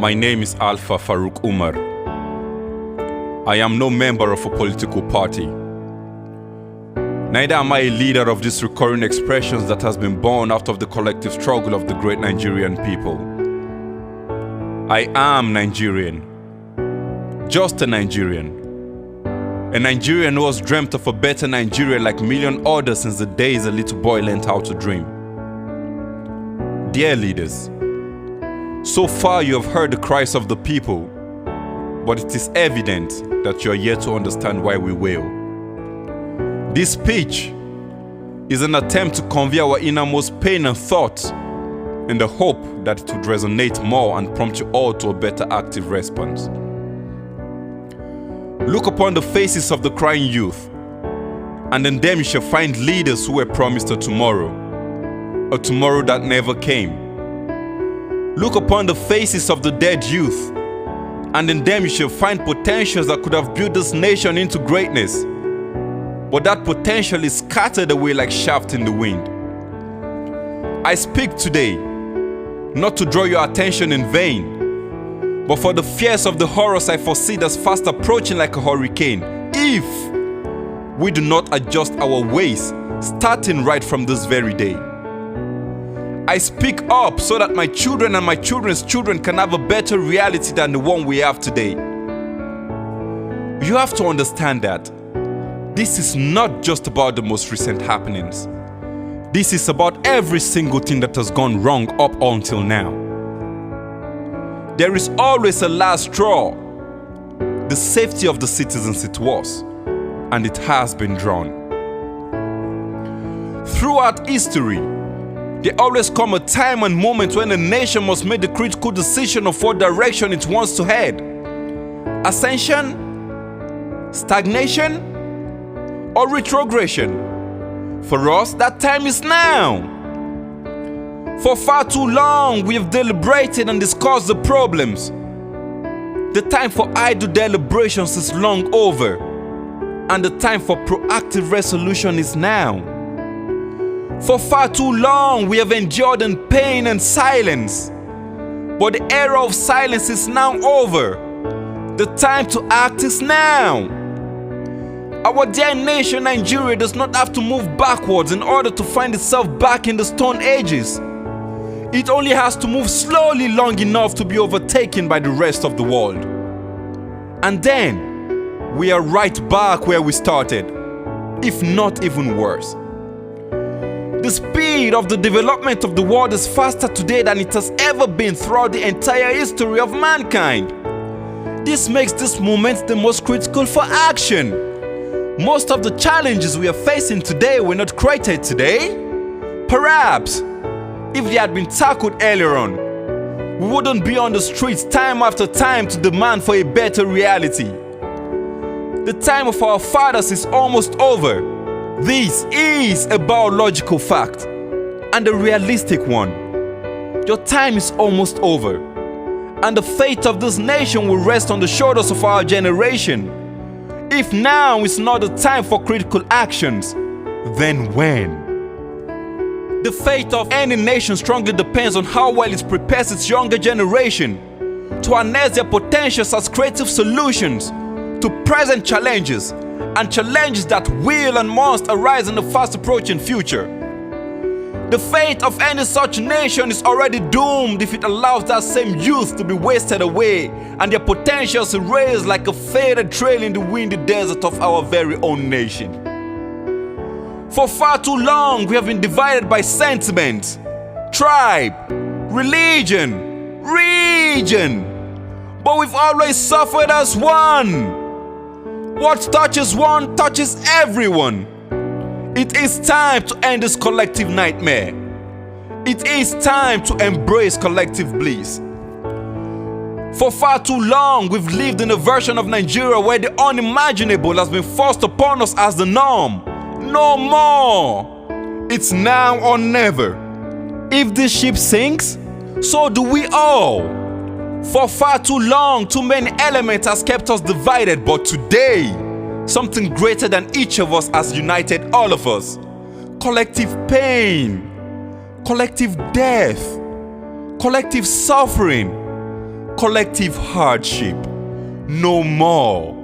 My name is Alpha Farouk Umar. I am no member of a political party. Neither am I a leader of these recurring expressions that has been born out of the collective struggle of the great Nigerian people. I am Nigerian. Just a Nigerian. A Nigerian who has dreamt of a better Nigeria like million others since the days a little boy learned how to dream. Dear leaders, so far you have heard the cries of the people, but it is evident that you are yet to understand why we wail. This speech is an attempt to convey our innermost pain and thought in the hope that it would resonate more and prompt you all to a better active response. Look upon the faces of the crying youth, and in them you shall find leaders who were promised a tomorrow that never came. Look upon the faces of the dead youth, and in them you shall find potentials that could have built this nation into greatness. But that potential is scattered away like shaft in the wind. I speak today, not to draw your attention in vain, but for the fears of the horrors I foresee that's fast approaching like a hurricane, if we do not adjust our ways, starting right from this very day. I speak up so that my children and my children's children can have a better reality than the one we have today. You have to understand that this is not just about the most recent happenings. This is about every single thing that has gone wrong up until now. There is always a last straw. The safety of the citizens it was, and it has been drawn. Throughout history, there always come a time and moment when a nation must make the critical decision of what direction it wants to head. Ascension? Stagnation? Or retrogression? For us, that time is now. For far too long, we have deliberated and discussed the problems. The time for idle deliberations is long over, and the time for proactive resolution is now. For far too long, we have endured in pain and silence. But the era of silence is now over. The time to act is now. Our dear nation, Nigeria, does not have to move backwards in order to find itself back in the Stone Ages. It only has to move slowly long enough to be overtaken by the rest of the world. And then, we are right back where we started, if not even worse. The speed of the development of the world is faster today than it has ever been throughout the entire history of mankind. This makes this moment the most critical for action. Most of the challenges we are facing today were not created today. Perhaps, if they had been tackled earlier on, we wouldn't be on the streets time after time to demand for a better reality. The time of our fathers is almost over. This is a biological fact, and a realistic one. Your time is almost over, and the fate of this nation will rest on the shoulders of our generation. If now is not the time for critical actions, then when? The fate of any nation strongly depends on how well it prepares its younger generation to harness their potentials as creative solutions to present challenges and challenges that will and must arise in the fast approaching future. The fate of any such nation is already doomed if it allows that same youth to be wasted away and their potentials erased like a faded trail in the windy desert of our very own nation. For far too long, we have been divided by sentiment, tribe, religion, region, but we've always suffered as one. What touches one touches everyone. It is time to end this collective nightmare. It is time to embrace collective bliss. For far too long, we've lived in a version of Nigeria where the unimaginable has been forced upon us as the norm. No more. It's now or never. If this ship sinks, so do we all. For far too long, too many elements has kept us divided, but today, something greater than each of us has united all of us. Collective pain, collective death, collective suffering, collective hardship. No more.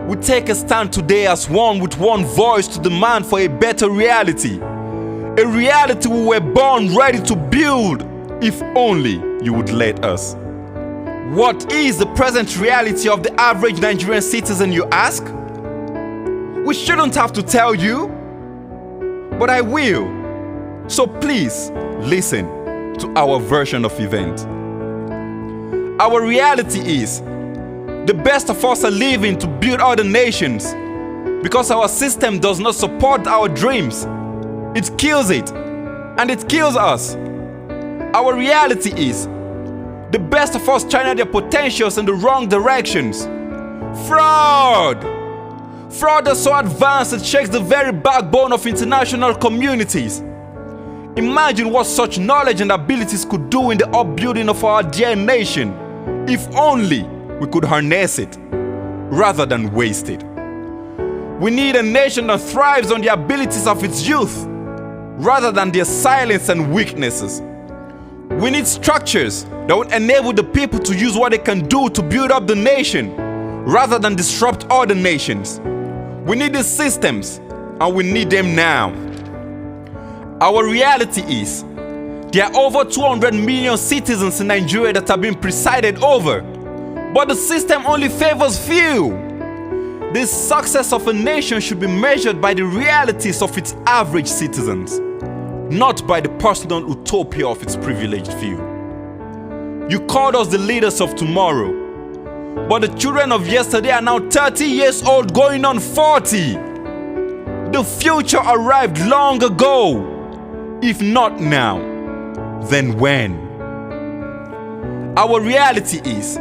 We take a stand today as one with one voice to demand for a better reality. A reality we were born ready to build, if only you would let us. What is the present reality of the average Nigerian citizen, you ask? We shouldn't have to tell you, but I will. So please listen to our version of event. Our reality is the best of us are living to build other nations because our system does not support our dreams. It kills it, and it kills us. Our reality is the best of us channel their potentials in the wrong directions. Fraud! Fraud is so advanced it shakes the very backbone of international communities. Imagine what such knowledge and abilities could do in the upbuilding of our dear nation, if only we could harness it, rather than waste it. We need a nation that thrives on the abilities of its youth, rather than their silence and weaknesses. We need structures that would enable the people to use what they can do to build up the nation, rather than disrupt other nations. We need these systems, and we need them now. Our reality is, there are over 200 million citizens in Nigeria that have been presided over, but the system only favors few. The success of a nation should be measured by the realities of its average citizens, not by the personal utopia of its privileged few. You called us the leaders of tomorrow, but the children of yesterday are now 30 years old going on 40. The future arrived long ago. If not now, then when? Our reality is,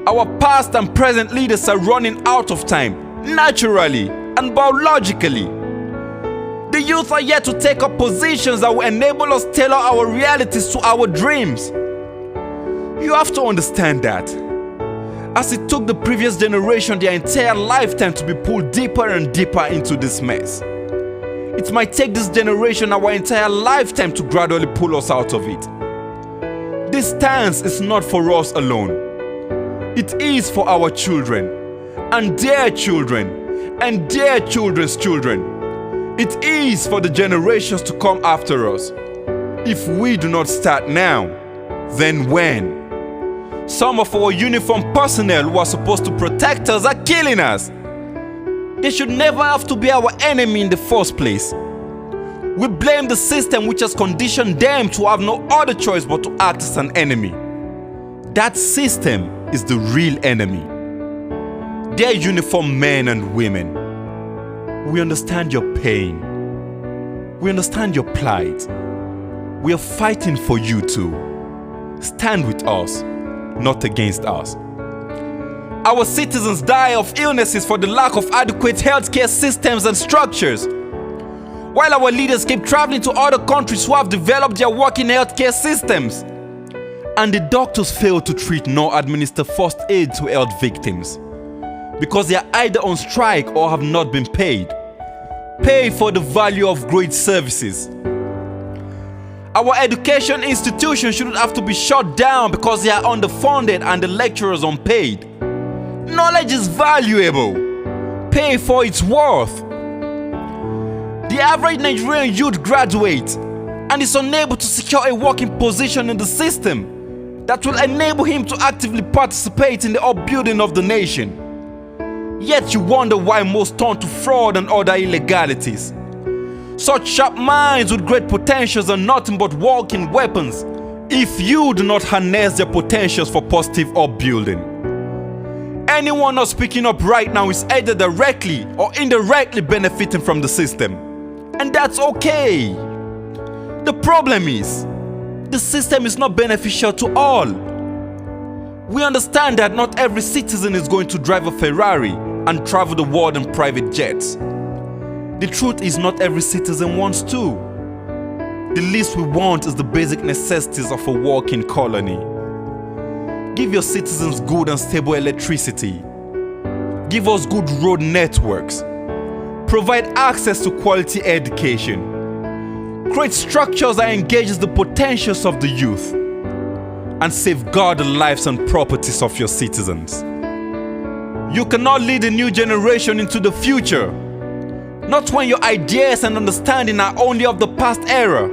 our past and present leaders are running out of time, naturally and biologically. The youth are yet to take up positions that will enable us to tailor our realities to our dreams. You have to understand that, as it took the previous generation their entire lifetime to be pulled deeper and deeper into this mess, it might take this generation our entire lifetime to gradually pull us out of it. This stance is not for us alone. It is for our children, and their children, and their children's children. It is for the generations to come after us. If we do not start now, then when? Some of our uniformed personnel who are supposed to protect us are killing us. They should never have to be our enemy in the first place. We blame the system which has conditioned them to have no other choice but to act as an enemy. That system is the real enemy. Dear uniformed men and women, we understand your pain. We understand your plight. We are fighting for you too. Stand with us, not against us. Our citizens die of illnesses for the lack of adequate healthcare systems and structures, while our leaders keep traveling to other countries who have developed their working healthcare systems. And the doctors fail to treat nor administer first aid to health victims because they are either on strike or have not been paid. Pay for the value of great services. Our education institutions shouldn't have to be shut down because they are underfunded and the lecturers unpaid. Knowledge is valuable. Pay for its worth. The average Nigerian youth graduates and is unable to secure a working position in the system that will enable him to actively participate in the upbuilding of the nation. Yet you wonder why most turn to fraud and other illegalities. Such sharp minds with great potentials are nothing but walking weapons if you do not harness their potentials for positive upbuilding. Anyone not speaking up right now is either directly or indirectly benefiting from the system. And that's okay. The problem is, the system is not beneficial to all. We understand that not every citizen is going to drive a Ferrari and travel the world in private jets. The truth is not every citizen wants to. The least we want is the basic necessities of a working colony. Give your citizens good and stable electricity. Give us good road networks. Provide access to quality education. Create structures that engage the potentials of the youth. and safeguard the lives and properties of your citizens. You cannot lead a new generation into the future, not when your ideas and understanding are only of the past era.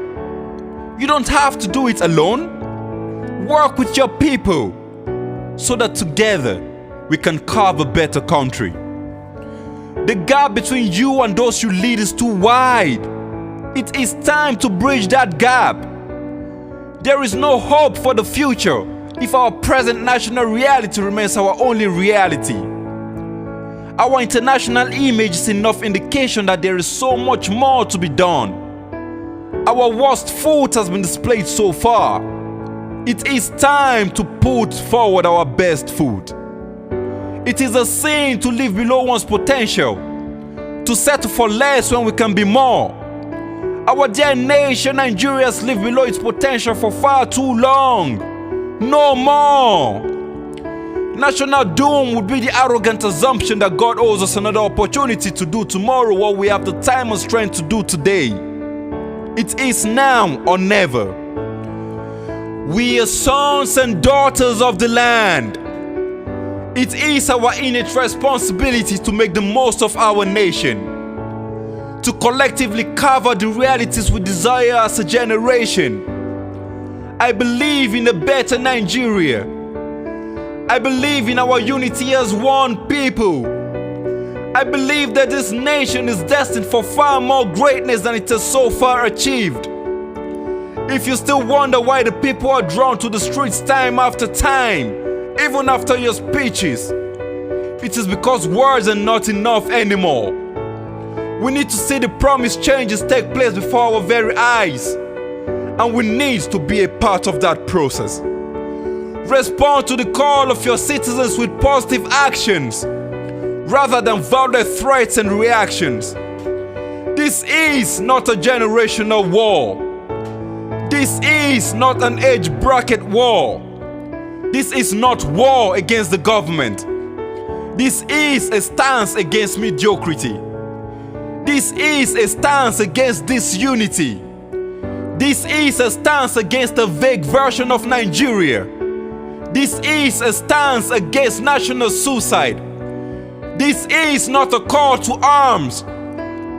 You don't have to do it alone. Work with your people so that together we can carve a better country. The gap between you and those you lead is too wide. It is time to bridge that gap. There is no hope for the future if our present national reality remains our only reality. Our international image is enough indication that there is so much more to be done. Our worst foot has been displayed so far. It is time to put forward our best foot. It is a sin to live below one's potential, to settle for less when we can be more. Our dear nation, Nigeria, has lived below its potential for far too long. No more. National doom would be the arrogant assumption that God owes us another opportunity to do tomorrow what we have the time and strength to do today. It is now or never. We are sons and daughters of the land. It is our innate responsibility to make the most of our nation, to collectively cover the realities we desire as a generation. I believe in a better Nigeria. I believe in our unity as one people. I believe that this nation is destined for far more greatness than it has so far achieved. If you still wonder why the people are drawn to the streets time after time, even after your speeches, it is because words are not enough anymore. We need to see the promised changes take place before our very eyes, and we need to be a part of that process. Respond to the call of your citizens with positive actions rather than violent threats and reactions. This is not a generational war. This is not an age bracket war. This is not war against the government. This is a stance against mediocrity. This is a stance against disunity. This is a stance against a vague version of Nigeria. This is a stance against national suicide. This is not a call to arms.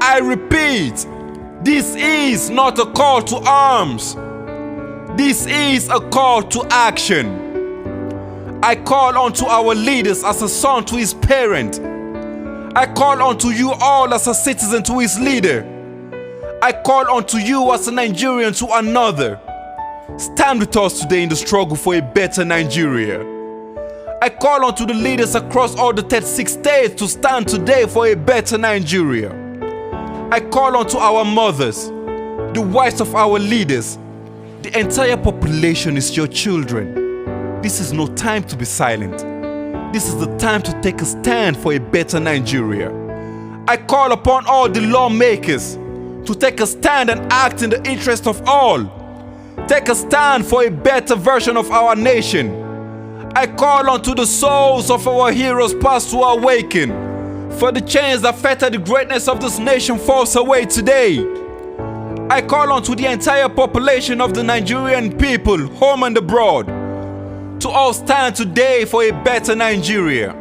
I repeat, this is not a call to arms. This is a call to action. I call unto our leaders as a son to his parent. I call unto you all as a citizen to his leader. I call unto you as a Nigerian to another. Stand with us today in the struggle for a better Nigeria. I call unto the leaders across all the 36 states to stand today for a better Nigeria. I call unto our mothers, the wives of our leaders. The entire population is your children. This is no time to be silent. This is the time to take a stand for a better Nigeria. I call upon all the lawmakers to take a stand and act in the interest of all. Take a stand for a better version of our nation. I call unto the souls of our heroes past to awaken, for the chains that fetter the greatness of this nation falls away today. I call unto the entire population of the Nigerian people, home and abroad, to all stand today for a better Nigeria.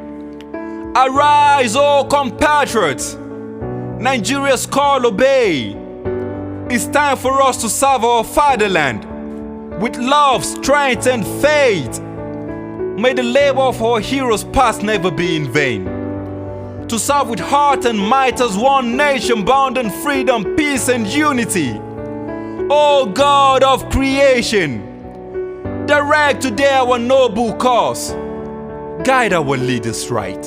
Arise, O compatriots! Nigeria's call obey. It's time for us to serve our fatherland with love, strength, and faith. May the labor of our heroes past never be in vain. To serve with heart and might as one nation bound in freedom, peace, and unity. O God of creation, direct today our noble cause. Guide our leaders right.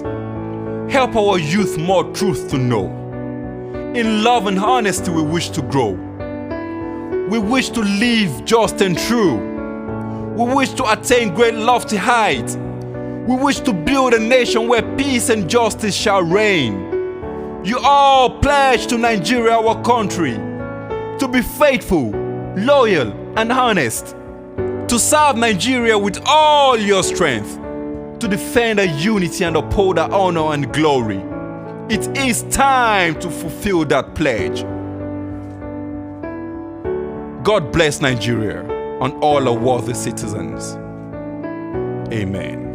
Help our youth more truth to know. In love and honesty we wish to grow. We wish to live just and true. We wish to attain great lofty heights. We wish to build a nation where peace and justice shall reign. You all pledge to Nigeria, our country, to be faithful, loyal, and honest, to serve Nigeria with all your strength, to defend our unity and uphold our honor and glory. It is time to fulfill that pledge. God bless Nigeria and all our worthy citizens. Amen.